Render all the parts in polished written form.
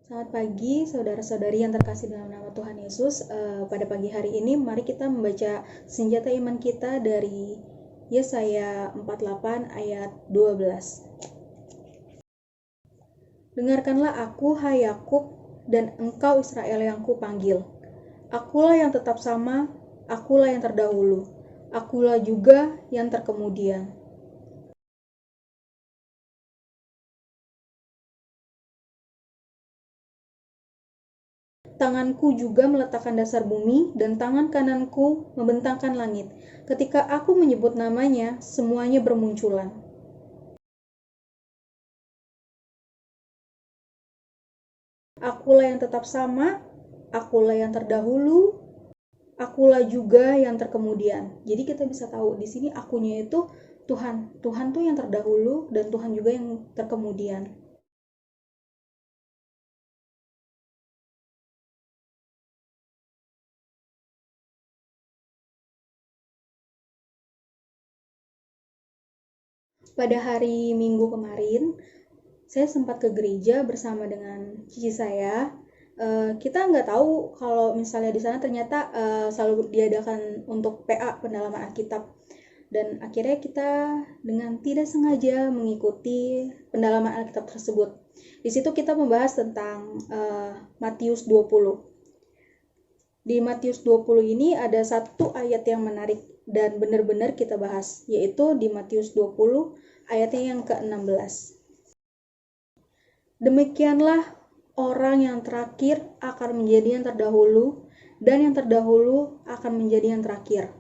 Selamat pagi, saudara-saudari yang terkasih dalam nama Tuhan Yesus. Pada pagi hari ini, mari kita membaca senjata iman kita dari Yesaya 48 ayat 12. Dengarkanlah aku, hai Yakub, dan engkau Israel yang kupanggil. Akulah yang tetap sama, akulah yang terdahulu, akulah juga yang terkemudian. Tanganku juga meletakkan dasar bumi, dan tangan kananku membentangkan langit. Ketika aku menyebut namanya, semuanya bermunculan. Akulah yang tetap sama, akulah yang terdahulu, akulah juga yang terkemudian. Jadi kita bisa tahu di sini akunya itu Tuhan. Tuhan tuh yang terdahulu dan Tuhan juga yang terkemudian. Pada hari Minggu kemarin, saya sempat ke gereja bersama dengan cici saya. Kita nggak tahu kalau misalnya di sana ternyata selalu diadakan untuk PA, pendalaman Alkitab. Dan akhirnya kita dengan tidak sengaja mengikuti pendalaman Alkitab tersebut. Di situ kita membahas tentang Matius 20. Di Matius 20 ini ada satu ayat yang menarik dan benar-benar kita bahas, yaitu di Matius 20 ayatnya yang ke-16. Demikianlah orang yang terakhir akan menjadi yang terdahulu, dan yang terdahulu akan menjadi yang terakhir.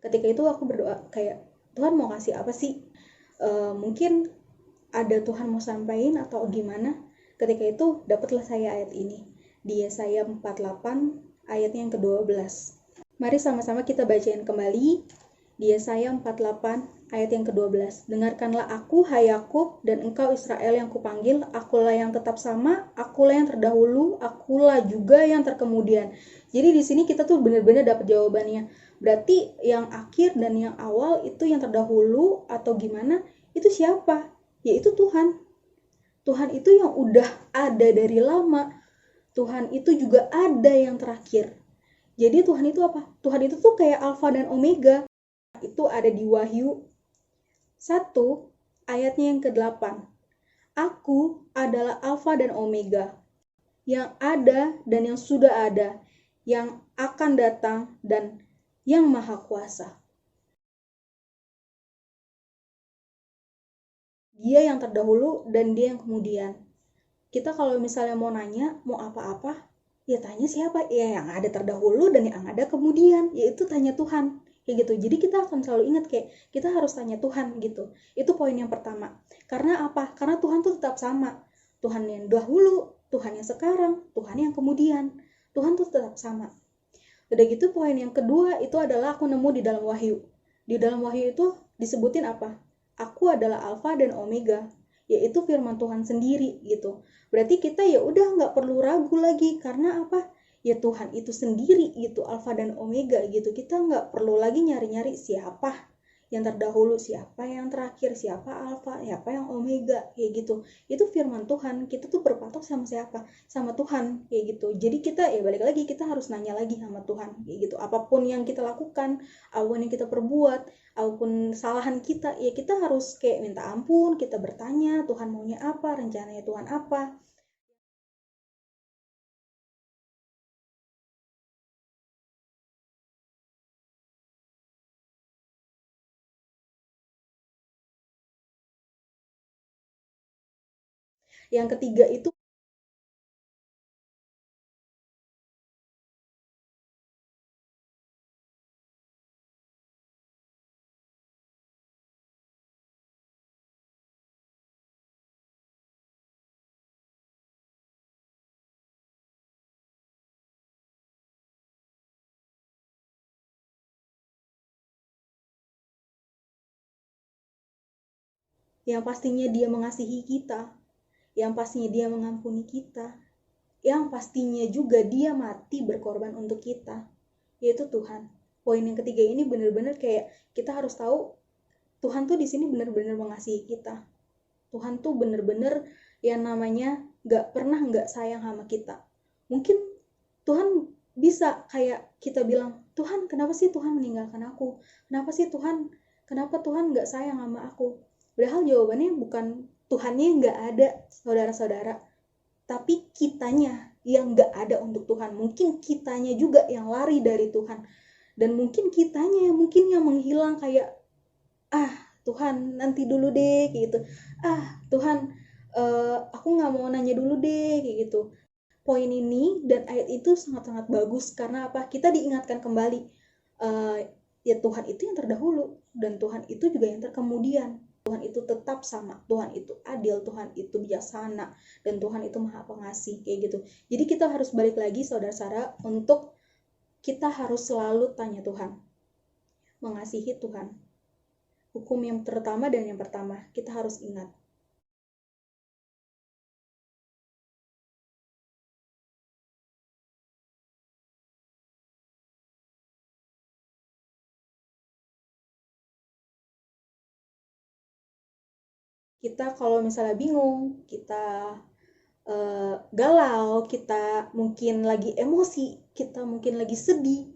Ketika itu aku berdoa kayak, Tuhan mau kasih apa sih? Mungkin ada Tuhan mau sampaikan atau gimana. Ketika itu dapatlah saya ayat ini di Yesaya 48 ayatnya yang ke-12. Mari sama-sama kita bacain kembali di Yesaya 48 ayat yang ke-12. Dengarkanlah aku, hai Yakub, dan engkau Israel yang kupanggil, akulah yang tetap sama, akulah yang terdahulu, akulah juga yang terkemudian. Jadi di sini kita tuh benar-benar dapat jawabannya. Berarti yang akhir dan yang awal itu yang terdahulu atau gimana? Itu siapa? Yaitu Tuhan. Tuhan itu yang udah ada dari lama. Tuhan itu juga ada yang terakhir. Jadi Tuhan itu apa? Tuhan itu tuh kayak Alfa dan Omega. Itu ada di Wahyu 1 ayatnya yang ke-8. Aku adalah Alfa dan Omega, yang ada dan yang sudah ada, yang akan datang dan yang maha kuasa. Dia yang terdahulu dan dia yang kemudian. Kita kalau misalnya mau nanya, mau apa-apa, ya tanya siapa? Ya yang ada terdahulu dan yang ada kemudian, yaitu tanya Tuhan. Kayak gitu. Jadi kita akan selalu ingat kayak kita harus tanya Tuhan gitu. Itu poin yang pertama. Karena apa? Karena Tuhan tuh tetap sama. Tuhan yang dahulu, Tuhan yang sekarang, Tuhan yang kemudian. Tuhan tuh tetap sama. Udah gitu poin yang kedua itu adalah aku nemu di dalam Wahyu. Di dalam Wahyu itu disebutin apa? Aku adalah Alfa dan Omega, yaitu firman Tuhan sendiri gitu. Berarti kita ya udah nggak perlu ragu lagi karena apa? Ya Tuhan itu sendiri gitu, Alfa dan Omega gitu. Kita nggak perlu lagi nyari-nyari siapa yang terdahulu, siapa yang terakhir, siapa Alfa, siapa yang Omega, kayak gitu. Itu firman Tuhan. Kita tuh berpatok sama siapa? Sama Tuhan, kayak gitu. Jadi kita ya balik lagi, kita harus nanya lagi sama Tuhan, kayak gitu. Apapun yang kita lakukan, apapun yang kita perbuat, apapun kesalahan kita, ya kita harus kayak minta ampun, kita bertanya, Tuhan maunya apa, rencananya Tuhan apa. Yang ketiga itu yang pastinya dia mengasihi kita, yang pastinya dia mengampuni kita, yang pastinya juga dia mati berkorban untuk kita, yaitu Tuhan. Poin yang ketiga ini benar-benar kayak kita harus tahu Tuhan tuh di sini benar-benar mengasihi kita. Tuhan tuh benar-benar yang namanya gak pernah gak sayang sama kita. Mungkin Tuhan bisa kayak kita bilang, Tuhan kenapa sih Tuhan meninggalkan aku? Kenapa sih Tuhan, kenapa Tuhan gak sayang sama aku? Padahal jawabannya bukan Tuhannya gak ada, saudara-saudara, tapi kitanya yang gak ada untuk Tuhan. Mungkin kitanya juga yang lari dari Tuhan, dan mungkin kitanya yang menghilang kayak, Tuhan nanti dulu deh kayak gitu, Tuhan aku nggak mau nanya dulu deh kayak gitu. Poin ini dan ayat itu sangat-sangat bagus karena apa? Kita diingatkan kembali, ya Tuhan itu yang terdahulu dan Tuhan itu juga yang terkemudian. Tuhan itu tetap sama, Tuhan itu adil, Tuhan itu bijaksana, dan Tuhan itu maha pengasih kayak gitu. Jadi kita harus balik lagi saudara-saudara untuk kita harus selalu tanya Tuhan, mengasihi Tuhan. Hukum yang terutama dan yang pertama, kita harus ingat. Kita kalau misalnya bingung, kita galau, kita mungkin lagi emosi, kita mungkin lagi sedih,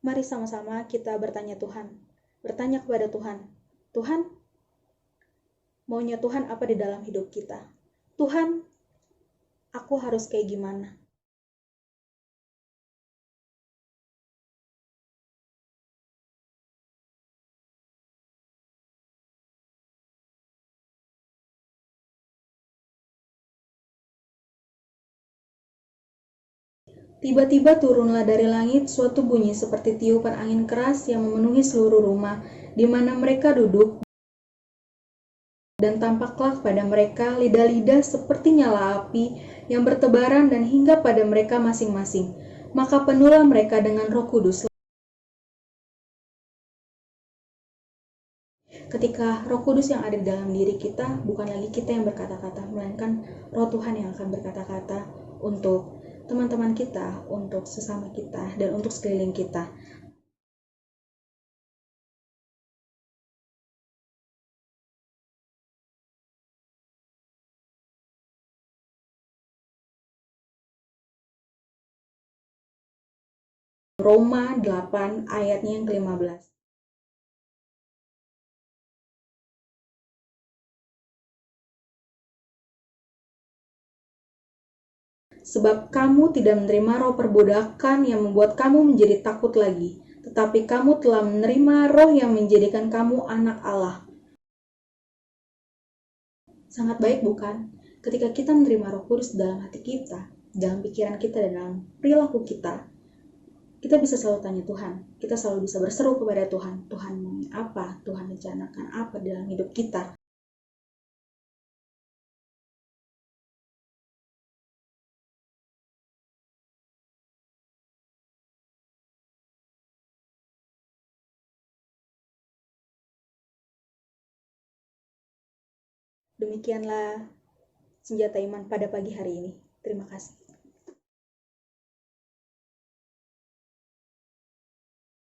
mari sama-sama kita bertanya Tuhan. Bertanya kepada Tuhan. Tuhan, maunya Tuhan apa di dalam hidup kita? Tuhan, aku harus kayak gimana? Tiba-tiba turunlah dari langit suatu bunyi seperti tiupan angin keras yang memenuhi seluruh rumah di mana mereka duduk, dan tampaklah pada mereka lidah-lidah seperti nyala api yang bertebaran dan hingga pada mereka masing-masing. Maka penuhlah mereka dengan Roh Kudus. Ketika Roh Kudus yang ada di dalam diri kita, bukan lagi kita yang berkata-kata, melainkan Roh Tuhan yang akan berkata-kata untuk teman-teman kita, untuk sesama kita, dan untuk sekeliling kita. Roma 8 ayatnya yang ke-15. Sebab kamu tidak menerima roh perbudakan yang membuat kamu menjadi takut lagi, tetapi kamu telah menerima roh yang menjadikan kamu anak Allah. Sangat baik bukan? Ketika kita menerima Roh Kudus dalam hati kita, dalam pikiran kita, dan dalam perilaku kita bisa selalu tanya Tuhan. Kita selalu bisa berseru kepada Tuhan. Tuhan mau apa? Tuhan rencanakan apa dalam hidup kita? Demikianlah senjata iman pada pagi hari ini. Terima kasih.